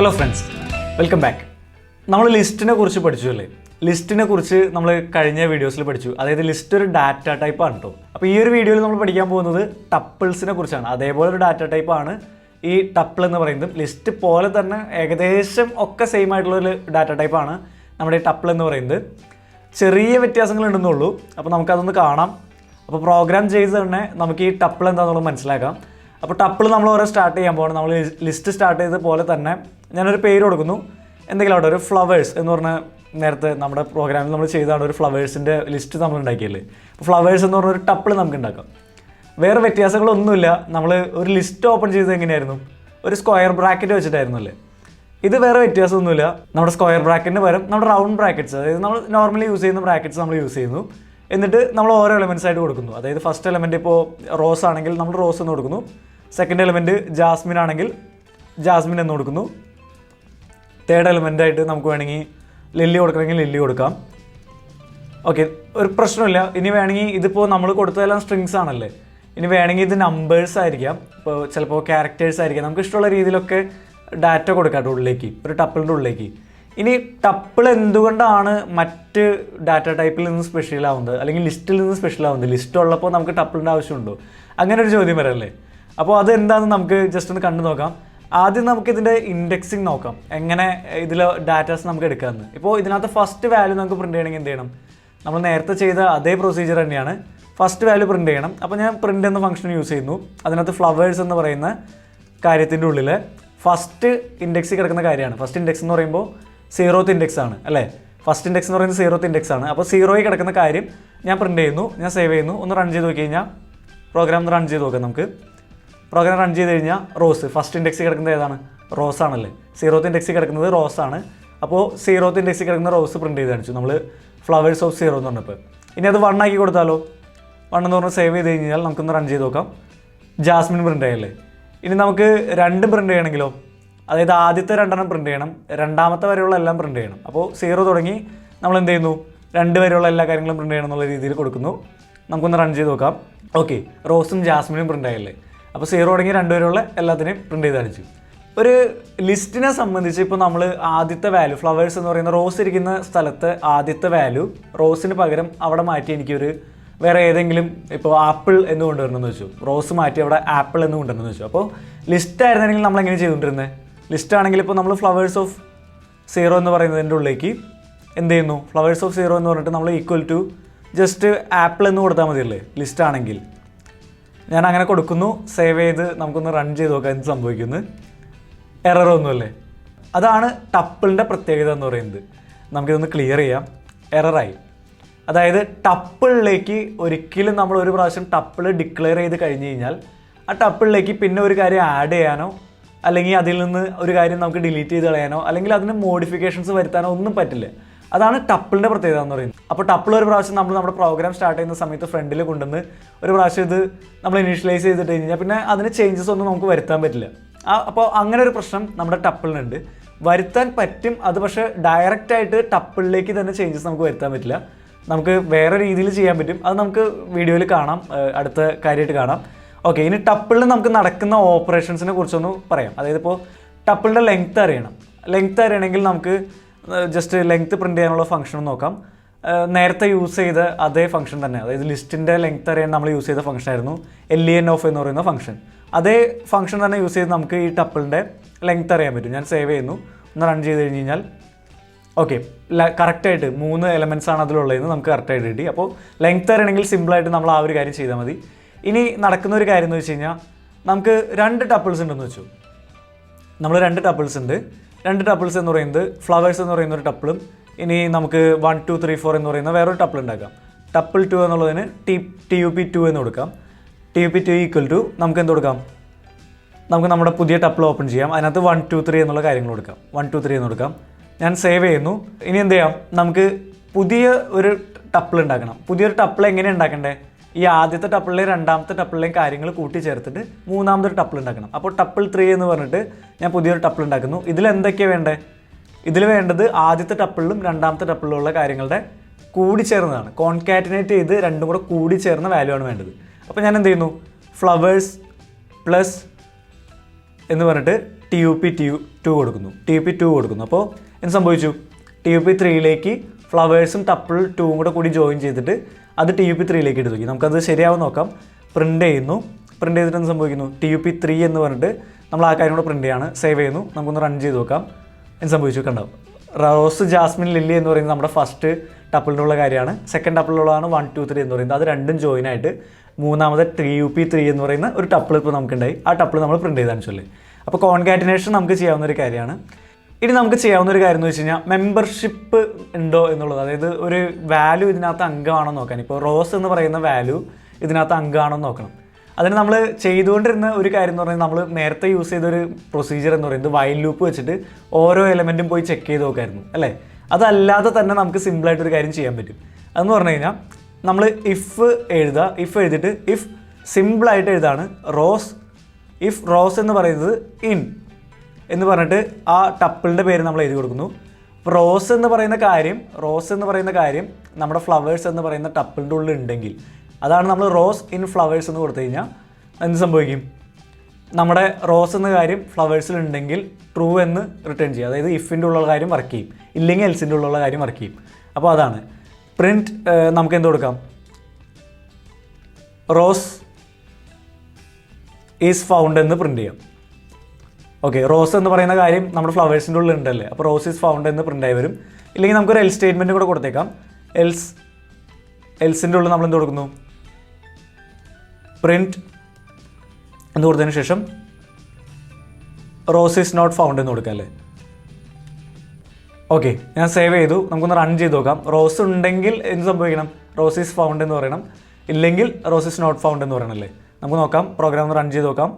Hello friends, welcome back. നമ്മൾ ലിസ്റ്റിനെ കുറിച്ച് പഠിച്ചു അല്ലേ? ലിസ്റ്റിനെ കുറിച്ച് നമ്മൾ കഴിഞ്ഞ വീഡിയോസിൽ പഠിച്ചു. അതായത് ലിസ്റ്റ് ഒരു ഡാറ്റ ടൈപ്പാണ് കേട്ടോ. അപ്പോൾ ഈ ഒരു വീഡിയോയിൽ നമ്മൾ പഠിക്കാൻ പോകുന്നത് ടപ്പിൾസിനെ കുറിച്ചാണ്. അതേപോലെ ഒരു ഡാറ്റ ടൈപ്പാണ് ഈ ടപ്പിൾ എന്ന് പറയുന്നത്. ലിസ്റ്റ് പോലെ തന്നെ ഏകദേശം ഒക്കെ സെയിം ആയിട്ടുള്ളൊരു ഡാറ്റ ടൈപ്പാണ് നമ്മുടെ ഈ ടപ്പിൾ എന്ന് പറയുന്നത്. ചെറിയ വ്യത്യാസങ്ങൾ ഉണ്ടെന്നുള്ളൂ. അപ്പോൾ നമുക്കതൊന്ന് കാണാം. അപ്പോൾ പ്രോഗ്രാം ചെയ്ത് തന്നെ നമുക്ക് ഈ ടപ്പിൾ എന്താണെന്നുള്ളത് മനസ്സിലാക്കാം. അപ്പോൾ ടപ്പിൾ നമ്മൾ ഓരോ സ്റ്റാർട്ട് ചെയ്യാൻ പോകണം. നമ്മൾ ലിസ്റ്റ് സ്റ്റാർട്ട് ചെയ്ത പോലെ തന്നെ ഞാനൊരു പേര് കൊടുക്കുന്നു. എന്തെങ്കിലും അവിടെ ഒരു ഫ്ലവേഴ്സ് എന്ന് പറഞ്ഞാൽ നേരത്തെ നമ്മുടെ പ്രോഗ്രാമിൽ നമ്മൾ ചെയ്താണ് ഒരു ഫ്ലവേഴ്സിൻ്റെ ലിസ്റ്റ് നമ്മൾ ഉണ്ടാക്കിയല്ലേ. അപ്പോൾ ഫ്ലവേഴ്സ് എന്ന് പറഞ്ഞൊരു ടപ്പിൾ നമുക്ക് ഉണ്ടാക്കാം. വേറെ വ്യത്യാസങ്ങളൊന്നുമില്ല. നമ്മൾ ഒരു ലിസ്റ്റ് ഓപ്പൺ ചെയ്തത് എങ്ങനെയായിരുന്നു? ഒരു സ്ക്വയർ ബ്രാക്കറ്റ് വെച്ചിട്ടായിരുന്നു അല്ലേ. ഇത് വേറെ വ്യത്യാസമൊന്നുമില്ല. നമ്മുടെ സ്ക്വയർ ബ്രാക്കറ്റിന് പകരം നമ്മുടെ റൗണ്ട് ബ്രാക്കറ്റ്സ്, അതായത് നമ്മൾ നോർമലി യൂസ് ചെയ്യുന്ന ബ്രാക്കറ്റ്സ് നമ്മൾ യൂസ് ചെയ്യുന്നു. എന്നിട്ട് നമ്മൾ ഓരോ എലമെൻറ്റ്സ് ആയിട്ട് കൊടുക്കുന്നു. അതായത് ഫസ്റ്റ് എലമെൻറ്റ് ഇപ്പോൾ റോസ് ആണെങ്കിൽ നമ്മൾ റോസ് എന്ന് കൊടുക്കുന്നു. സെക്കൻഡ് എലമെൻറ്റ് ജാസ്മിൻ ആണെങ്കിൽ ജാസ്മിൻ എന്ന് കൊടുക്കുന്നു. തേർഡ് എലമെൻ്റ് ആയിട്ട് നമുക്ക് വേണമെങ്കിൽ ലില്ലി കൊടുക്കണമെങ്കിൽ ലില്ലി കൊടുക്കാം. ഓക്കെ, ഒരു പ്രശ്നമില്ല. ഇനി വേണമെങ്കിൽ ഇതിപ്പോൾ നമ്മൾ കൊടുത്തതെല്ലാം സ്ട്രിങ്സ് ആണല്ലേ. ഇനി വേണമെങ്കിൽ ഇത് നമ്പേഴ്സ് ആയിരിക്കാം, ഇപ്പോൾ ചിലപ്പോൾ ക്യാരക്ടേഴ്സ് ആയിരിക്കാം. നമുക്ക് ഇഷ്ടമുള്ള രീതിയിലൊക്കെ ഡാറ്റ കൊടുക്കാം ഉള്ളിലേക്ക്, ഒരു ടപ്പിളിൻ്റെ ഉള്ളിലേക്ക്. ഇനി ടപ്പിൾ എന്തുകൊണ്ടാണ് മറ്റ് ഡാറ്റ ടൈപ്പിൽ നിന്ന് സ്പെഷ്യൽ ആവുന്നത്, അല്ലെങ്കിൽ ലിസ്റ്റിൽ നിന്ന് സ്പെഷ്യൽ ആവുന്നത്? ലിസ്റ്റ് ഉള്ളപ്പോൾ നമുക്ക് ടപ്പിളിൻ്റെ ആവശ്യമുണ്ടോ? അങ്ങനെ ഒരു ചോദ്യം വരല്ലേ. അപ്പോൾ അതെന്താണെന്ന് നമുക്ക് ജസ്റ്റ് ഒന്ന് കണ്ടു നോക്കാം. ആദ്യം നമുക്കിതിൻ്റെ ഇൻഡെക്സിങ് നോക്കാം, എങ്ങനെ ഇതിൽ ഡാറ്റാസ് നമുക്ക് എടുക്കാമെന്ന്. ഇപ്പോൾ ഇതിനകത്ത് ഫസ്റ്റ് വാല്യൂ നമുക്ക് പ്രിൻറ്റ് ചെയ്യണമെങ്കിൽ എന്ത് ചെയ്യണം? നമ്മൾ നേരത്തെ ചെയ്ത അതേ പ്രൊസീജിയർ തന്നെയാണ്. ഫസ്റ്റ് വാല്യൂ പ്രിൻറ്റ് ചെയ്യണം. അപ്പോൾ ഞാൻ പ്രിൻറ്റ് എന്ന ഫംഗ്ഷൻ യൂസ് ചെയ്യുന്നു. അതിനകത്ത് ഫ്ലവേഴ്സ് എന്ന് പറയുന്ന കാര്യത്തിൻ്റെ ഉള്ളിൽ ഫസ്റ്റ് ഇൻഡെക്സിൽ കിടക്കുന്ന കാര്യമാണ്. ഫസ്റ്റ് ഇൻഡെക്സ് എന്ന് പറയുമ്പോൾ 0th ഇൻഡെക്സ് ആണ് അല്ലേ. ഫസ്റ്റ് ഇൻഡെക്സ് എന്ന് പറയുന്നത് 0th ഇൻഡെക്സ് ആണ്. അപ്പോൾ 0യിൽ കിടക്കുന്ന കാര്യം ഞാൻ പ്രിൻറ്റ് ചെയ്യുന്നു, ഞാൻ സേവ് ചെയ്യുന്നു. ഒന്ന് റൺ ചെയ്ത് നോക്കി കഴിഞ്ഞാൽ പ്രോഗ്രാം ഒന്ന് റൺ ചെയ്ത് നോക്കാം നമുക്ക്. പ്രോഗ്രാം റൺ ചെയ്ത് കഴിഞ്ഞാൽ റോസ് ഫസ്റ്റ് ഇൻഡെക്സിൽ കിടക്കുന്നത് ഏതാണ്? റോസ് ആണല്ലേ. 0th ഇൻഡെക്സിൽ കിടക്കുന്നത് റോസ് ആണ്. അപ്പോൾ 0th ഇൻഡെക്സിൽ കിടക്കുന്ന റോസ് പ്രിൻറ്റ് ചെയ്ത് കാണിച്ചു നമ്മൾ ഫ്ലവേഴ്സ് ഓഫ് 0 എന്ന് പറഞ്ഞപ്പോൾ. ഇനി അത് 1 ആക്കി കൊടുത്താലോ? 1 എന്ന് പറഞ്ഞാൽ സേവ് ചെയ്ത് കഴിഞ്ഞാൽ നമുക്കൊന്ന് റൺ ചെയ്ത് നോക്കാം. ജാസ്മിൻ പ്രിൻറ്റ് ചെയ്യല്ലേ. ഇനി നമുക്ക് 2 പ്രിൻറ്റ് ചെയ്യണമെങ്കിലോ? അതായത് ആദ്യത്തെ 2 പ്രിൻറ്റ് ചെയ്യണം, രണ്ടാമത്തെ വരെയുള്ള എല്ലാം പ്രിൻറ്റ് ചെയ്യണം. അപ്പോൾ 0 തുടങ്ങി നമ്മൾ എന്ത് ചെയ്യുന്നു? 2 വരെയുള്ള എല്ലാ കാര്യങ്ങളും പ്രിൻറ്റ് ചെയ്യണം എന്നുള്ള രീതിയിൽ കൊടുക്കുന്നു. നമുക്കൊന്ന് റൺ ചെയ്ത് നോക്കാം. ഓക്കെ, റോസും ജാസ്മിനും പ്രിൻറ്റ് ആയല്ലേ. അപ്പോൾ 0 തുടങ്ങി 2 വരെയുള്ള എല്ലാത്തിനെയും പ്രിൻറ്റ് ചെയ്ത് കാണിച്ചു. ഒരു ലിസ്റ്റിനെ സംബന്ധിച്ച് ഇപ്പോൾ നമ്മൾ ആദ്യത്തെ വാല്യൂ ഫ്ലവേഴ്സ് എന്ന് പറയുന്ന റോസ് ഇരിക്കുന്ന സ്ഥലത്ത് ആദ്യത്തെ വാല്യൂ റോസിന് പകരം അവിടെ മാറ്റി എനിക്കൊരു വേറെ ഏതെങ്കിലും ഇപ്പോൾ ആപ്പിൾ എന്ന് കൊണ്ടുവരണമെന്ന് വെച്ചു. റോസ് മാറ്റി അവിടെ ആപ്പിൾ എന്ന് കൊണ്ടുവരണമെന്ന് വെച്ചു. അപ്പോൾ ലിസ്റ്റ് ആയിരുന്നെങ്കിൽ നമ്മൾ എങ്ങനെ ചെയ്തുകൊണ്ടിരുന്നത്? ലിസ്റ്റ് ആണെങ്കിൽ ഇപ്പോൾ നമ്മൾ ഫ്ലവേഴ്സ് ഓഫ് 0 എന്ന് പറയുന്നതിൻ്റെ ഉള്ളിലേക്ക് എന്ത് ചെയ്യുന്നു? ഫ്ലവേഴ്സ് ഓഫ് 0 എന്ന് പറഞ്ഞിട്ട് നമ്മൾ ഈക്വൽ ടു ജസ്റ്റ് ആപ്പിൾ എന്ന് കൊടുത്താൽ മതിയല്ലേ ലിസ്റ്റ് ആണെങ്കിൽ. ഞാൻ അങ്ങനെ കൊടുക്കുന്നു, സേവ് ചെയ്ത് നമുക്കൊന്ന് റൺ ചെയ്ത് നോക്കാം എന്ത് സംഭവിക്കുന്നത്. എററൊന്നുമല്ലേ. അതാണ് ടപ്പിളിൻ്റെ പ്രത്യേകത എന്ന് പറയുന്നത്. നമുക്കിതൊന്ന് ക്ലിയർ ചെയ്യാം. എററായി. അതായത് ടപ്പിളിലേക്ക് ഒരിക്കലും നമ്മൾ ഒരു പ്രാവശ്യം ടപ്പിൾ ഡിക്ലെയർ ചെയ്ത് കഴിഞ്ഞ് കഴിഞ്ഞാൽ ആ ടപ്പിളിലേക്ക് പിന്നെ ഒരു കാര്യം ആഡ് ചെയ്യാനോ അല്ലെങ്കിൽ അതിൽ നിന്ന് ഒരു കാര്യം നമുക്ക് ഡിലീറ്റ് ചെയ്ത് കളയാനോ അല്ലെങ്കിൽ അതിന് മോഡിഫിക്കേഷൻസ് വരുത്താനോ ഒന്നും പറ്റില്ല. അതാണ് ടപ്പിളിൻ്റെ പ്രത്യേകത എന്ന് പറയുന്നത്. അപ്പോൾ ടപ്പിൾ ഒരു പ്രാവശ്യം നമ്മൾ നമ്മുടെ പ്രോഗ്രാം സ്റ്റാർട്ട് ചെയ്യുന്ന സമയത്ത് ഫ്രണ്ടിൽ കൊണ്ടുവന്ന് ഒരു പ്രാവശ്യം ഇത് നമ്മൾ ഇനീഷ്യലൈസ് ചെയ്തിട്ട് കഴിഞ്ഞാൽ പിന്നെ അതിന് ചേഞ്ചസ് ഒന്നും നമുക്ക് വരുത്താൻ പറ്റില്ല. അപ്പോൾ അങ്ങനെ ഒരു പ്രശ്നം നമ്മുടെ ടപ്പിളിനുണ്ട്. വരുത്താൻ പറ്റും, അത് പക്ഷേ ഡയറക്റ്റായിട്ട് ടപ്പിളിലേക്ക് തന്നെ ചേഞ്ചസ് നമുക്ക് വരുത്താൻ പറ്റില്ല. നമുക്ക് വേറെ രീതിയിൽ ചെയ്യാൻ പറ്റും. അത് നമുക്ക് വീഡിയോയിൽ കാണാം, അടുത്ത കാര്യമായിട്ട് കാണാം. ഓക്കെ, ഇനി ടപ്പിളിൽ നമുക്ക് നടക്കുന്ന ഓപ്പറേഷൻസിനെ കുറിച്ചൊന്ന് പറയാം. അതായത് ഇപ്പോൾ ടപ്പിളിൻ്റെ ലെങ്ത്ത് അറിയണം. ലെങ്ത്ത് അറിയണമെങ്കിൽ നമുക്ക് ജസ്റ്റ് ലെങ്ത്ത് പ്രിൻറ്റ് ചെയ്യാനുള്ള ഫംഗ്ഷൻ നോക്കാം. നേരത്തെ യൂസ് ചെയ്ത അതേ ഫംഗ്ഷൻ തന്നെ, അതായത് ലിസ്റ്റിൻ്റെ ലെങ്ത്ത് അറിയാൻ നമ്മൾ യൂസ് ചെയ്ത ഫംഗ്ഷൻ ആയിരുന്നു len ഓഫ് എന്ന് പറയുന്ന ഫംഗ്ഷൻ. അതേ ഫംഗ്ഷൻ തന്നെ യൂസ് ചെയ്ത് നമുക്ക് ഈ ടപ്പിളിൻ്റെ ലെങ്ത്ത് അറിയാൻ പറ്റും. ഞാൻ സേവ് ചെയ്യുന്നു, ഒന്ന് റൺ ചെയ്ത് കഴിഞ്ഞ് കഴിഞ്ഞാൽ ഓക്കെ കറക്റ്റായിട്ട് 3 എലമെൻറ്റ്സ് ആണ് അതിലുള്ളതെന്ന് നമുക്ക് കറക്റ്റായിട്ട് കിട്ടി. അപ്പോൾ ലെങ്ത്ത് അറിയണമെങ്കിൽ സിമ്പിളായിട്ട് നമ്മൾ ആ ഒരു കാര്യം ചെയ്താൽ മതി. ഇനി നടക്കുന്ന ഒരു കാര്യം എന്ന് വെച്ച് കഴിഞ്ഞാൽ നമുക്ക് 2 ടപ്പിൾസ് ഉണ്ടെന്ന് വെച്ചു. നമ്മൾ 2 ടപ്പിൾസ് ഉണ്ട്. 2 ടപ്പിൾസ് എന്ന് പറയുന്നത് ഫ്ലവേഴ്സ് എന്ന് പറയുന്ന ഒരു ടപ്പിളും ഇനി നമുക്ക് 1 2 3 4 എന്ന് പറയുന്ന വേറൊരു ടപ്പിൾ ഉണ്ടാക്കാം. ടപ്പിൾ 2 എന്നുള്ളതിന് TUP2 എന്ന് കൊടുക്കാം. TUP2 ഈക്വൽ ടു നമുക്ക് എന്ത് കൊടുക്കാം? നമുക്ക് നമ്മുടെ പുതിയ ടപ്പിൾ ഓപ്പൺ ചെയ്യാം. അതിനകത്ത് 1 2 3 എന്നുള്ള കാര്യങ്ങൾ കൊടുക്കാം. 1 2 3 എന്ന് കൊടുക്കാം. ഞാൻ സേവ് ചെയ്യുന്നു. ഇനി എന്ത് ചെയ്യാം? നമുക്ക് പുതിയ ഒരു ടപ്പിൾ ഉണ്ടാക്കണം. പുതിയൊരു ടപ്പിൾ എങ്ങനെയാണ് ഉണ്ടാക്കണ്ടേ? ഈ ആദ്യത്തെ ടപ്പിളിലെയും രണ്ടാമത്തെ ടപ്പിളിലെയും കാര്യങ്ങൾ കൂട്ടിച്ചേർത്തിട്ട് മൂന്നാമതൊരു ടപ്പിൾ ഉണ്ടാക്കണം. അപ്പോൾ ടപ്പിൾ 3 എന്ന് പറഞ്ഞിട്ട് ഞാൻ പുതിയൊരു ടപ്പിൾ ഉണ്ടാക്കുന്നു. ഇതിൽ എന്തൊക്കെയാണ് വേണ്ടത്? ഇതിൽ വേണ്ടത് ആദ്യത്തെ ടപ്പിളിലും രണ്ടാമത്തെ ടപ്പിളിലുള്ള കാര്യങ്ങളുടെ കൂടിച്ചേർന്നതാണ്. കോൺകാറ്റിനേറ്റ് ചെയ്ത് രണ്ടും കൂടെ കൂടിച്ചേർന്ന വാല്യൂ ആണ് വേണ്ടത്. അപ്പോൾ ഞാൻ എന്ത് ചെയ്യുന്നു? ഫ്ലവേഴ്സ് പ്ലസ് എന്ന് പറഞ്ഞിട്ട് TUP2 കൊടുക്കുന്നു, TUP2 കൊടുക്കുന്നു. അപ്പോൾ എന്ത് സംഭവിച്ചു? TUP3യിലേക്ക് ഫ്ലവേഴ്സും ടപ്പിൾ 2 കൂടി ജോയിൻ ചെയ്തിട്ട് അത് TUP3യിലേക്ക് എടുത്തു നോക്കി. നമുക്കത് ശരിയാവും നോക്കാം. പ്രിൻ്റ് ചെയ്യുന്നു. പ്രിൻ്റ് ചെയ്തിട്ട് എന്ത് സംഭവിക്കുന്നു? TUP3 എന്ന് പറഞ്ഞിട്ട് നമ്മൾ ആ കാര്യം കൂടെ പ്രിൻ്റ് ചെയ്യാണ്. സേവ് ചെയ്യുന്നു. നമുക്കൊന്ന് റൺ ചെയ്ത് നോക്കാം. എന്ത് സംഭവിച്ചു? കണ്ടോ, റോസ്, ജാസ്മിൻ, ലില്ലി എന്ന് പറയുന്നത് നമ്മുടെ ഫസ്റ്റ് ടപ്പിളിലുള്ള കാര്യമാണ്. സെക്കൻഡ് ടപ്പിളുള്ളതാണ് 1, 2, 3 എന്ന് പറയുന്നത്. അത് രണ്ടും ജോയിൻ ആയിട്ട് മൂന്നാമത്തെ TUP3 എന്ന് പറയുന്ന ഒരു ടപ്പിൾ ഇപ്പോൾ നമുക്കുണ്ടായി. ആ ടപ്പിൾ നമ്മൾ പ്രിൻ്റ് ചെയ്താണെന്ന് ചൊല്ലി. അപ്പോൾ കോൺകാറ്റിനേഷൻ നമുക്ക് ചെയ്യാവുന്ന ഒരു കാര്യമാണ്. ഇനി നമുക്ക് ചെയ്യാവുന്ന ഒരു കാര്യം എന്ന് വെച്ച് കഴിഞ്ഞാൽ മെമ്പർഷിപ്പ് ഉണ്ടോ എന്നുള്ളത്, അതായത് ഒരു വാല്യൂ ഇതിനകത്ത് അംഗമാണോ നോക്കാൻ. ഇപ്പോൾ റോസ് എന്ന് പറയുന്ന വാല്യൂ ഇതിനകത്ത് അംഗമാണോ നോക്കണം. അതിന് നമ്മൾ ചെയ്തുകൊണ്ടിരുന്ന ഒരു കാര്യം എന്ന് പറയുന്നത്, നമ്മൾ നേരത്തെ യൂസ് ചെയ്തൊരു പ്രൊസീജിയർ എന്ന് പറയുന്നത് വൈൽ ലൂപ്പ് വെച്ചിട്ട് ഓരോ എലമെൻറ്റും പോയി ചെക്ക് ചെയ്ത് നോക്കായിരുന്നു അല്ലേ. അതല്ലാതെ തന്നെ നമുക്ക് സിമ്പിളായിട്ടൊരു കാര്യം ചെയ്യാൻ പറ്റും. അതെന്ന് പറഞ്ഞു കഴിഞ്ഞാൽ നമ്മൾ ഇഫ് എഴുതുക. ഇഫ് എഴുതിയിട്ട് ഇഫ് സിമ്പിളായിട്ട് എഴുതാണ് റോസ്. ഇഫ് റോസ് എന്ന് പറയുന്നത് ഇൻ എന്ന് പറഞ്ഞിട്ട് ആ ടപ്പിളിൻ്റെ പേര് നമ്മൾ എഴുതി കൊടുക്കുന്നു. റോസ് എന്ന് പറയുന്ന കാര്യം നമ്മുടെ ഫ്ലവേഴ്സ് എന്ന് പറയുന്ന ടപ്പിളിൻ്റെ ഉള്ളിൽ ഉണ്ടെങ്കിൽ, അതാണ് നമ്മൾ റോസ് ഇൻ ഫ്ലവേഴ്സ് എന്ന് കൊടുത്തു കഴിഞ്ഞാൽ എന്ത് സംഭവിക്കും? നമ്മുടെ റോസ് എന്ന കാര്യം ഫ്ലവേഴ്സിൽ ഉണ്ടെങ്കിൽ ട്രൂ എന്ന് റിട്ടേൺ ചെയ്യും. അതായത് ഇഫിൻ്റെ ഉള്ള കാര്യം വർക്ക് ചെയ്യും, ഇല്ലെങ്കിൽ എൽസിൻ്റെ ഉള്ള കാര്യം വർക്ക് ചെയ്യും. അപ്പോൾ അതാണ് പ്രിൻറ്റ്. നമുക്ക് എന്ത് കൊടുക്കാം? റോസ് ഈസ് ഫൗണ്ട് എന്ന് പ്രിൻ്റ് ചെയ്യാം. ഓക്കെ, റോസ് എന്ന് പറയുന്ന കാര്യം നമ്മുടെ ഫ്ലവേഴ്സിൻ്റെ ഉള്ളിൽ ഉണ്ടല്ലേ, അപ്പോൾ റോസ് ഈസ് ഫൗണ്ട് എന്ന് പ്രിൻ്റ് ആയി വരും. ഇല്ലെങ്കിൽ നമുക്കൊരു എൽ സ്റ്റേറ്റ്മെൻറ്റ് കൂടെ കൊടുത്തേക്കാം. എൽസിൻ്റെ ഉള്ളിൽ നമ്മൾ എന്ത് കൊടുക്കുന്നു? പ്രിൻറ്റ് എന്ന് കൊടുത്തതിന് ശേഷം റോസ് ഈസ് നോട്ട് ഫൗണ്ട് എന്ന് കൊടുക്കാം അല്ലേ. ഓക്കെ, ഞാൻ സേവ് ചെയ്തു. നമുക്കൊന്ന് റൺ ചെയ്ത് നോക്കാം. റോസ് ഉണ്ടെങ്കിൽ എന്ത് സംഭവിക്കണം? റോസ് ഈസ് ഫൗണ്ട് എന്ന് പറയണം. ഇല്ലെങ്കിൽ റോസ് ഈസ് നോട്ട് ഫൗണ്ട് എന്ന് പറയണമല്ലേ. നമുക്ക് നോക്കാം, പ്രോഗ്രാം ഒന്ന് റൺ ചെയ്ത് നോക്കാം.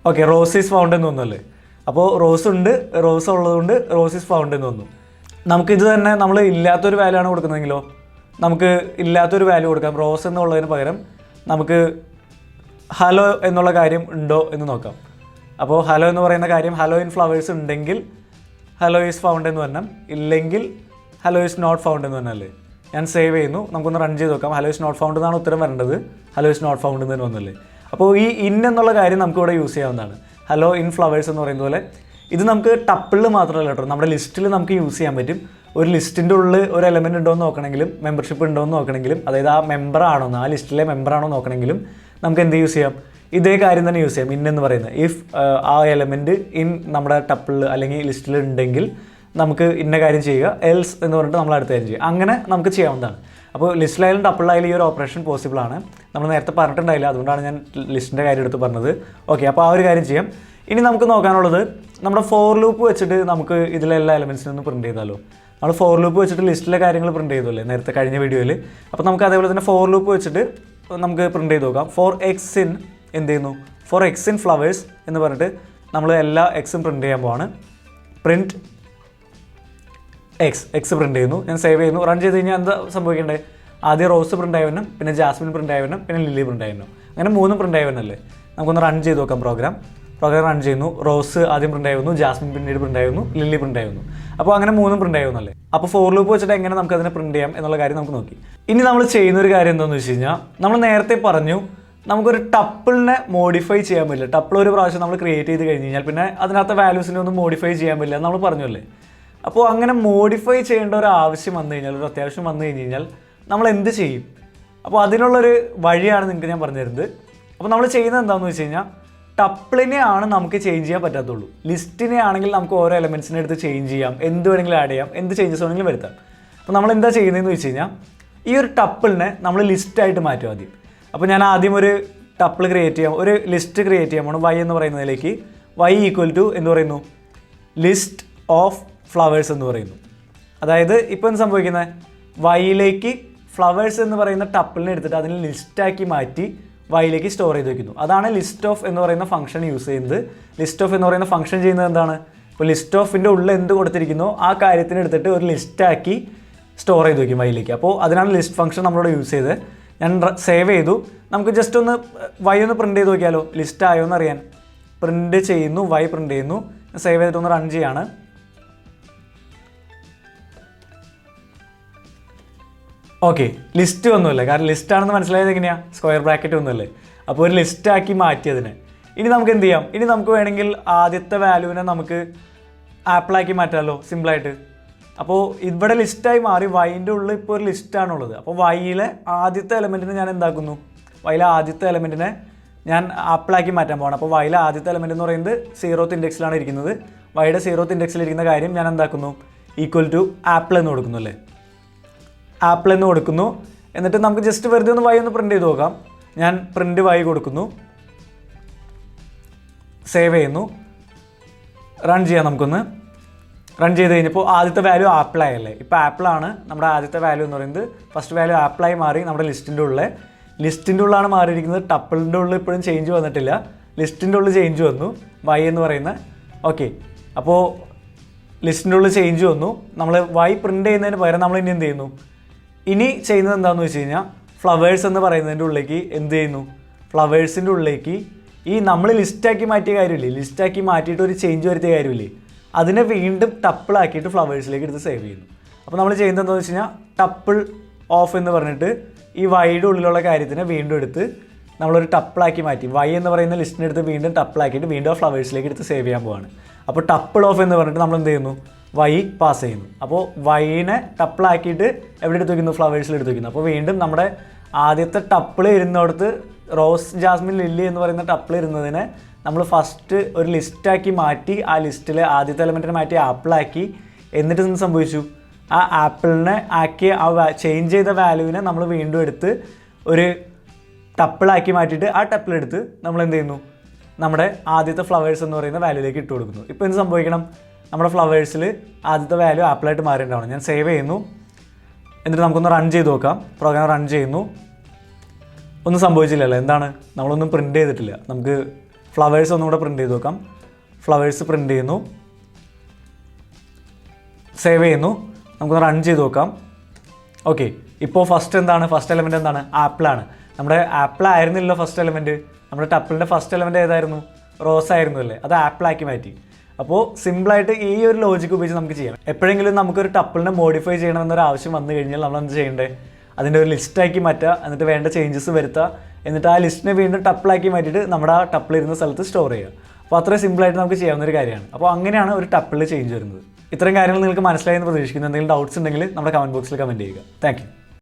ഓക്കെ, റോസ് ഈസ് ഫൗണ്ട് എന്ന് തോന്നുന്നല്ലേ. അപ്പോൾ റോസ് ഉണ്ട്, റോസ് ഉള്ളതുകൊണ്ട് റോസ് ഈസ് ഫൗണ്ട് എന്ന് തോന്നുന്നു. നമുക്കിത് തന്നെ നമ്മൾ ഇല്ലാത്തൊരു വാല്യൂ ആണ് കൊടുക്കുന്നതെങ്കിലോ, നമുക്ക് ഇല്ലാത്തൊരു വാല്യൂ കൊടുക്കാം. റോസ് എന്നുള്ളതിന് പകരം നമുക്ക് ഹലോ എന്നുള്ള കാര്യം ഉണ്ടോ എന്ന് നോക്കാം. അപ്പോൾ ഹലോ എന്ന് പറയുന്ന കാര്യം ഹലോ ഇൻ ഫ്ലവേഴ്സ് ഉണ്ടെങ്കിൽ ഹലോ ഈസ് ഫൗണ്ട് എന്ന് പറഞ്ഞാൽ, ഇല്ലെങ്കിൽ ഹലോ ഈസ് നോട്ട് ഫൗണ്ട് എന്ന് പറഞ്ഞാൽ. ഞാൻ സേവ് ചെയ്യുന്നു. നമുക്കൊന്ന് റൺ ചെയ്ത് നോക്കാം. ഹലോ ഈസ് നോട്ട് ഫൗണ്ട് എന്നാണ് ഉത്തരം വരേണ്ടത്. ഹലോ ഈസ് നോട്ട് ഫൗണ്ട് എന്ന് തന്നെ വന്നല്ലേ. അപ്പോൾ ഈ ഇൻ എന്നുള്ള കാര്യം നമുക്കിവിടെ യൂസ് ചെയ്യാവുന്നതാണ്. ഹലോ ഇൻ ഫ്ലവേഴ്സ് എന്ന് പറയുന്ന പോലെ ഇത് നമുക്ക് ടപ്പിളിൽ മാത്രമല്ല കേട്ടോ, നമ്മുടെ ലിസ്റ്റിൽ നമുക്ക് യൂസ് ചെയ്യാൻ പറ്റും. ഒരു ലിസ്റ്റിൻ്റെ ഉള്ളിൽ ഒരു എലമെൻറ്റ് ഉണ്ടോ എന്ന് നോക്കണമെങ്കിലും, മെമ്പർഷിപ്പ് ഉണ്ടോ എന്ന് നോക്കണമെങ്കിലും, അതായത് ആ മെമ്പർ ആണോ, ആ ലിസ്റ്റിലെ മെമ്പർ ആണോ നോക്കണമെങ്കിലും നമുക്ക് എന്ത് യൂസ് ചെയ്യാം? ഇതേ കാര്യം തന്നെ യൂസ് ചെയ്യാം. ഇൻ എന്ന് പറയുന്നത് ഇഫ് ആ എലമെൻറ്റ് ഇൻ നമ്മുടെ ടപ്പിളിൽ അല്ലെങ്കിൽ ലിസ്റ്റിൽ ഉണ്ടെങ്കിൽ നമുക്ക് ഇന്ന കാര്യം ചെയ്യുക, എൽസ് എന്ന് പറഞ്ഞിട്ട് നമ്മൾ അടുത്ത കാര്യം ചെയ്യുക. അങ്ങനെ നമുക്ക് ചെയ്യാവുന്നതാണ്. അപ്പോൾ ലിസ്റ്റിലായാലും ടപ്പിളിലായാലും ഈ ഒരു ഓപ്പറേഷൻ പോസിബിൾ ആണ്. നമ്മൾ നേരത്തെ പറഞ്ഞിട്ടുണ്ടായില്ല, അതുകൊണ്ടാണ് ഞാൻ ലിസ്റ്റിൻ്റെ കാര്യം എടുത്ത് പറഞ്ഞത്. ഓക്കെ, അപ്പോൾ ആ ഒരു കാര്യം ചെയ്യാം. ഇനി നമുക്ക് നോക്കാനുള്ളത് നമ്മുടെ ഫോർ ലൂപ്പ് വെച്ചിട്ട് നമുക്ക് ഇതിലെല്ലാ എലമെൻസിനൊന്ന് പ്രിൻറ്റ് ചെയ്താലോ. നമ്മൾ ഫോർ ലൂപ്പ് വെച്ചിട്ട് ലിസ്റ്റിലെ കാര്യങ്ങൾ പ്രിൻറ്റ് ചെയ്തല്ലേ നേരത്തെ കഴിഞ്ഞ വീഡിയോയിൽ. അപ്പോൾ നമുക്ക് അതേപോലെ തന്നെ ഫോർ ലൂപ്പ് വെച്ചിട്ട് നമുക്ക് പ്രിൻറ്റ് ചെയ്ത് നോക്കാം. ഫോർ എക്സ് ഇൻ എന്ത് ചെയ്യുന്നു? ഫോർ എക്സ് ഇൻ ഫ്ലവേഴ്സ് എന്ന് പറഞ്ഞിട്ട് നമ്മൾ എല്ലാ എക്സും പ്രിൻറ്റ് ചെയ്യാൻ പോവാണ്. പ്രിൻറ്റ് എക്സ് പ്രിൻറ്റ് ചെയ്യുന്നു. ഞാൻ സേവ് ചെയ്യുന്നു. റൺ ചെയ്ത് കഴിഞ്ഞാൽ എന്താ സംഭവിക്കേണ്ടത്? ആദ്യം റോസ് പ്രിൻ്റ് ആയി വരണം, പിന്നെ ജാസ്മിൻ പ്രിൻ്റ് ആയി വരണം, പിന്നെ ലില്ലി പ്രിൻ്റ് ആയി വരണം. അങ്ങനെ 3 പ്രിൻ്റ് ആയി വരണമല്ലേ. നമുക്കൊന്ന് റൺ ചെയ്ത് നോക്കാം. പ്രോഗ്രാം റൺ ചെയ്യുന്നു. റോസ് ആദ്യം പ്രിൻ്റ് ആയി വന്നു, ജാസ്മിൻ പിന്നീട് പ്രിൻ്റ് ആയി വന്നു, ലില്ലി പ്രിൻ്റ് ആയി വന്നു. അപ്പോൾ അങ്ങനെ 3 പ്രിൻ്റ് ആയി വന്നല്ലേ. അപ്പോൾ ഫോർ ലൂപ്പ് വെച്ചിട്ട് എങ്ങനെ നമുക്ക് അതിനെ പ്രിൻറ്റ് ചെയ്യാം എന്നുള്ള കാര്യം നമുക്ക് നോക്കി. ഇനി നമ്മൾ ചെയ്യുന്ന ഒരു കാര്യം എന്താണെന്ന് വെച്ച് കഴിഞ്ഞാൽ, നമ്മൾ നേരത്തെ പറഞ്ഞു നമുക്കൊരു ടപ്പിളിനെ മോഡിഫൈ ചെയ്യാൻ പറ്റില്ല. ടപ്പിൾ ഒരു പ്രാവശ്യം നമ്മൾ ക്രിയേറ്റ് ചെയ്ത് കഴിഞ്ഞ് കഴിഞ്ഞാൽ പിന്നെ അതിനകത്ത് വാല്യൂസിനെ ഒന്നും മോഡിഫൈ ചെയ്യാൻ പറ്റില്ല എന്ന് നമ്മൾ പറഞ്ഞല്ലേ. അപ്പോൾ അങ്ങനെ മോഡിഫൈ ചെയ്യേണ്ട ഒരു ആവശ്യം വന്നു കഴിഞ്ഞാൽ, ഒരു അത്യാവശ്യം വന്നു കഴിഞ്ഞ് കഴിഞ്ഞാൽ നമ്മൾ എന്ത് ചെയ്യും? അപ്പോൾ അതിനുള്ളൊരു വഴിയാണ് നിങ്ങൾക്ക് ഞാൻ പറഞ്ഞു തരുന്നത്. അപ്പോൾ നമ്മൾ ചെയ്യുന്നത് എന്താണെന്ന് വെച്ച് കഴിഞ്ഞാൽ, ടപ്പിളിനെയാണ് നമുക്ക് ചേഞ്ച് ചെയ്യാൻ പറ്റാത്തുള്ളൂ. ലിസ്റ്റിനെ ആണെങ്കിൽ നമുക്ക് ഓരോ എലമെൻസിനെ എടുത്ത് ചേഞ്ച് ചെയ്യാം, എന്ത് വേണമെങ്കിലും ആഡ് ചെയ്യാം, എന്ത് ചേഞ്ചസ് വേണമെങ്കിലും വരുത്താം. അപ്പോൾ നമ്മൾ എന്താ ചെയ്യുന്നതെന്ന് വെച്ച് കഴിഞ്ഞാൽ, ഈ ഒരു ടപ്പിളിനെ നമ്മൾ ലിസ്റ്റായിട്ട് മാറ്റും ആദ്യം. അപ്പോൾ ഞാൻ ആദ്യം ഒരു ടപ്പിൾ ക്രിയേറ്റ് ചെയ്യാം, ഒരു ലിസ്റ്റ് ക്രിയേറ്റ് ചെയ്യാൻ പോകണം. വൈ എന്ന് പറയുന്നതിലേക്ക് വൈ ഈക്വൽ ടു എന്ന് പറയുന്നു ലിസ്റ്റ് ഓഫ് ഫ്ലവേഴ്സ് എന്ന് പറയുന്നു. അതായത് ഇപ്പോൾ എന്ത് സംഭവിക്കുന്നത്? വൈയിലേക്ക് ഫ്ലവേഴ്സ് എന്ന് പറയുന്ന ടപ്പിളിനെ എടുത്തിട്ട് അതിനെ ലിസ്റ്റാക്കി മാറ്റി വൈയിലേക്ക് സ്റ്റോർ ചെയ്ത് വയ്ക്കുന്നു. അതാണ് ലിസ്റ്റ് ഓഫ് എന്ന് പറയുന്ന ഫംഗ്ഷൻ യൂസ് ചെയ്യുന്നത്. ലിസ്റ്റ് ഓഫ് എന്ന് പറയുന്ന ഫംഗ്ഷൻ ചെയ്യുന്നത് എന്താണ്? ഇപ്പോൾ ലിസ്റ്റ് ഓഫിൻ്റെ ഉള്ളിൽ എന്ത് കൊടുത്തിരിക്കുന്നോ ആ കാര്യത്തിന് എടുത്തിട്ട് ഒരു ലിസ്റ്റാക്കി സ്റ്റോർ ചെയ്ത് വയ്ക്കും വൈയിലേക്ക്. അപ്പോൾ അതിനാണ് ലിസ്റ്റ് ഫംഗ്ഷൻ നമ്മളിവിടെ യൂസ് ചെയ്ത്. ഞാൻ സേവ് ചെയ്തു. നമുക്ക് ജസ്റ്റ് ഒന്ന് വൈ ഒന്ന് പ്രിൻറ്റ് ചെയ്ത് നോക്കിയാലോ, ലിസ്റ്റ് ആയോ എന്ന് അറിയാൻ. പ്രിൻറ്റ് ചെയ്യുന്നു, വൈ പ്രിൻറ്റ് ചെയ്യുന്നു. സേവ് ചെയ്തിട്ടൊന്ന് റൺ ചെയ്യാണ്. ഓക്കെ, ലിസ്റ്റ് ഒന്നുമില്ല. കാരണം ലിസ്റ്റാണെന്ന് മനസ്സിലായത് എങ്ങനെയാണ്? സ്ക്വയർ ബ്രാക്കറ്റ് ഒന്നുമല്ലേ. അപ്പോൾ ഒരു ലിസ്റ്റാക്കി മാറ്റിയതിന് ഇനി നമുക്ക് എന്ത് ചെയ്യാം, ഇനി നമുക്ക് വേണമെങ്കിൽ ആദ്യത്തെ വാല്യൂവിനെ നമുക്ക് ആപ്പിളാക്കി മാറ്റാമല്ലോ സിമ്പിളായിട്ട്. അപ്പോൾ ഇവിടെ ലിസ്റ്റായി മാറി വൈൻ്റെ ഉള്ളിൽ ഇപ്പോൾ ഒരു ലിസ്റ്റാണുള്ളത്. അപ്പോൾ വൈയിലെ ആദ്യത്തെ എലമെൻറ്റിനെ ഞാൻ എന്താക്കുന്നു, വൈയിലെ ആദ്യത്തെ എലമെൻറ്റിനെ ഞാൻ ആപ്പിളാക്കി മാറ്റാൻ പോകണം. അപ്പോൾ വൈയിലെ ആദ്യത്തെ എലമെൻറ്റ് എന്ന് പറയുന്നത് 0th ഇൻഡെക്സിലാണ് ഇരിക്കുന്നത്. വൈയുടെ 0th ഇൻഡെക്സിലിരിക്കുന്ന കാര്യം ഞാൻ എന്താക്കുന്നു, ഈക്വൽ ടു ആപ്പിൾ എന്ന് കൊടുക്കുന്നു അല്ലേ, ആപ്പിൾ എന്ന് കൊടുക്കുന്നു. എന്നിട്ട് നമുക്ക് ജസ്റ്റ് വെറുതെ ഒന്ന് വൈ ഒന്ന് പ്രിൻറ്റ് ചെയ്ത് നോക്കാം. ഞാൻ പ്രിൻറ്റ് വൈ കൊടുക്കുന്നു, സേവ് ചെയ്യുന്നു, റൺ ചെയ്യാം. നമുക്കൊന്ന് റൺ ചെയ്ത് കഴിഞ്ഞപ്പോൾ ആദ്യത്തെ വാല്യൂ ആപ്പിളായല്ലേ. ഇപ്പോൾ ആപ്പിളാണ് നമ്മുടെ ആദ്യത്തെ വാല്യൂ എന്ന് പറയുന്നത്. ഫസ്റ്റ് വാല്യൂ ആപ്പിളായി മാറി നമ്മുടെ ലിസ്റ്റിൻ്റെ ഉള്ളിലാണ് മാറിയിരിക്കുന്നത്. ടപ്പിളിൻ്റെ ഉള്ളിൽ ഇപ്പോഴും ചേഞ്ച് വന്നിട്ടില്ല, ലിസ്റ്റിൻ്റെ ഉള്ളിൽ ചേഞ്ച് വന്നു വൈ എന്ന് പറയുന്ന. ഓക്കെ, അപ്പോൾ ലിസ്റ്റിൻ്റെ ഉള്ളിൽ ചേഞ്ച് വന്നു. നമ്മൾ വൈ പ്രിൻറ്റ് ചെയ്യുന്നതിന് പകരം നമ്മൾ ഇനി എന്ത് ചെയ്യുന്നു, ഇനി ചെയ്യുന്നത് എന്താണെന്ന് വെച്ച് കഴിഞ്ഞാൽ ഫ്ലവേഴ്സ് എന്ന് പറയുന്നതിൻ്റെ ഉള്ളിലേക്ക് എന്ത് ചെയ്യുന്നു, ഫ്ലവേഴ്സിൻ്റെ ഉള്ളിലേക്ക് ഈ നമ്മൾ ലിസ്റ്റാക്കി മാറ്റിയ കാര്യമില്ലേ, ലിസ്റ്റാക്കി മാറ്റിയിട്ട് ഒരു ചേഞ്ച് വരുത്തിയ കാര്യമില്ലേ, അതിനെ വീണ്ടും ടപ്പിളാക്കിയിട്ട് ഫ്ലവേഴ്സിലേക്ക് എടുത്ത് സേവ് ചെയ്യുന്നു. അപ്പോൾ നമ്മൾ ചെയ്യുന്നത് എന്താണെന്ന് വെച്ച് കഴിഞ്ഞാൽ ടപ്പിൾ ഓഫ് എന്ന് പറഞ്ഞിട്ട് ഈ വൈയുടെ ഉള്ളിലുള്ള കാര്യത്തിനെ വീണ്ടും എടുത്ത് നമ്മളൊരു ടപ്പിളാക്കി മാറ്റി, വൈ എന്ന് പറയുന്ന ലിസ്റ്റിനെ എടുത്ത് വീണ്ടും ടപ്പിളാക്കിയിട്ട് വീണ്ടും ആ ഫ്ലവേഴ്സിലേക്ക് എടുത്ത് സേവ് ചെയ്യാൻ പോവാണ്. അപ്പോൾ ടപ്പിൾ ഓഫ് എന്ന് പറഞ്ഞിട്ട് നമ്മൾ എന്ത് ചെയ്യുന്നു, വൈ പാസ് ചെയ്യുന്നു. അപ്പോൾ വൈനെ ടപ്പിളാക്കിയിട്ട് എവിടെ എടുത്ത് വയ്ക്കുന്നു, ഫ്ലവേഴ്സിൽ എടുത്ത് വയ്ക്കുന്നു. അപ്പോൾ വീണ്ടും നമ്മുടെ ആദ്യത്തെ ടപ്പിൾ ഇരുന്നിടത്ത് റോസ് ജാസ്മിൻ ലില്ലി എന്ന് പറയുന്ന ടപ്പിൾ ഇരുന്നതിനെ നമ്മൾ ഫസ്റ്റ് ഒരു ലിസ്റ്റാക്കി മാറ്റി, ആ ലിസ്റ്റിലെ ആദ്യത്തെ എലമെൻറ്റിനെ മാറ്റി ആപ്പിളാക്കി. എന്നിട്ട് എന്ത് സംഭവിച്ചു, ആ ആപ്പിളിനെ ആക്കിയ ആ ചേഞ്ച് ചെയ്ത വാല്യൂവിനെ നമ്മൾ വീണ്ടും എടുത്ത് ഒരു ടപ്പിളാക്കി മാറ്റിയിട്ട് ആ ടപ്പിളെടുത്ത് നമ്മൾ എന്ത് ചെയ്യുന്നു, നമ്മുടെ ആദ്യത്തെ ഫ്ലവേഴ്സ് എന്ന് പറയുന്ന വാല്യൂയിലേക്ക് ഇട്ട് കൊടുക്കുന്നു. ഇപ്പോൾ എന്ത് സംഭവിക്കണം, നമ്മുടെ ഫ്ലവേഴ്സിൽ ആദ്യത്തെ വാല്യൂ ആപ്പിളായിട്ട് മാറിയിട്ടുണ്ടാവണം. ഞാൻ സേവ് ചെയ്യുന്നു, എന്നിട്ട് നമുക്കൊന്ന് റൺ ചെയ്ത് നോക്കാം. പ്രോഗ്രാം റൺ ചെയ്യുന്നു, ഒന്നും സംഭവിച്ചില്ലല്ലോ. എന്താണ്, നമ്മളൊന്നും പ്രിൻറ്റ് ചെയ്തിട്ടില്ല. നമുക്ക് ഫ്ലവേഴ്സ് ഒന്നും കൂടെ പ്രിൻറ്റ് ചെയ്ത് നോക്കാം. ഫ്ലവേഴ്സ് പ്രിൻറ്റ് ചെയ്യുന്നു, സേവ് ചെയ്യുന്നു, നമുക്കൊന്ന് റൺ ചെയ്ത് നോക്കാം. ഓക്കെ, ഇപ്പോൾ ഫസ്റ്റ് എന്താണ്, ഫസ്റ്റ് എലമെൻറ്റ് എന്താണ്, ആപ്പിളാണ്. നമ്മുടെ ആപ്പിൾ ആയിരുന്നില്ലല്ലോ ഫസ്റ്റ് എലമെൻറ്റ്, നമ്മുടെ ടപ്പിളിൻ്റെ ഫസ്റ്റ് എലമെൻറ്റ് ഏതായിരുന്നു, റോസ് ആയിരുന്നു അല്ലേ, അത് ആപ്പിളാക്കി മാറ്റി. അപ്പോൾ സിമ്പിളായിട്ട് ഈ ഒരു ലോജിക്ക് ഉപയോഗിച്ച് നമുക്ക് ചെയ്യാം. എപ്പോഴെങ്കിലും നമുക്കൊരു ടപ്പിളിനെ മോഡിഫൈ ചെയ്യണമെന്നൊരു ആവശ്യം വന്നു കഴിഞ്ഞാൽ നമ്മൾ എന്ത് ചെയ്യേണ്ടത്, അതിൻ്റെ ഒരു ലിസ്റ്റാക്കി മാറ്റുക, എന്നിട്ട് വേണ്ട ചേഞ്ചസ് വരുത്തുക, എന്നിട്ട് ആ ലിസ്റ്റിനെ വീണ്ടും ടപ്പിളാക്കി മാറ്റിയിട്ട് നമ്മുടെ ആ ടപ്പിൾ ഇരുന്ന സ്ഥലത്ത് സ്റ്റോർ ചെയ്യുക. അപ്പോൾ അത്രയും സിമ്പിളായിട്ട് നമുക്ക് ചെയ്യാവുന്ന ഒരു കാര്യമാണ്. അപ്പോൾ അങ്ങനെയാണ് ഒരു ടപ്പിളിൽ ചേഞ്ച് വരുന്നത്. ഇത്തരം കാര്യങ്ങൾ നിങ്ങൾക്ക് മനസ്സിലായെന്ന് പ്രതീക്ഷിക്കുന്നു. എന്തെങ്കിലും ഡൗട്ട്സ് ഉണ്ടെങ്കിൽ നമ്മുടെ കമൻറ്റ് ബോക്സിൽ കമൻറ്റ് ചെയ്യുക. Thank you.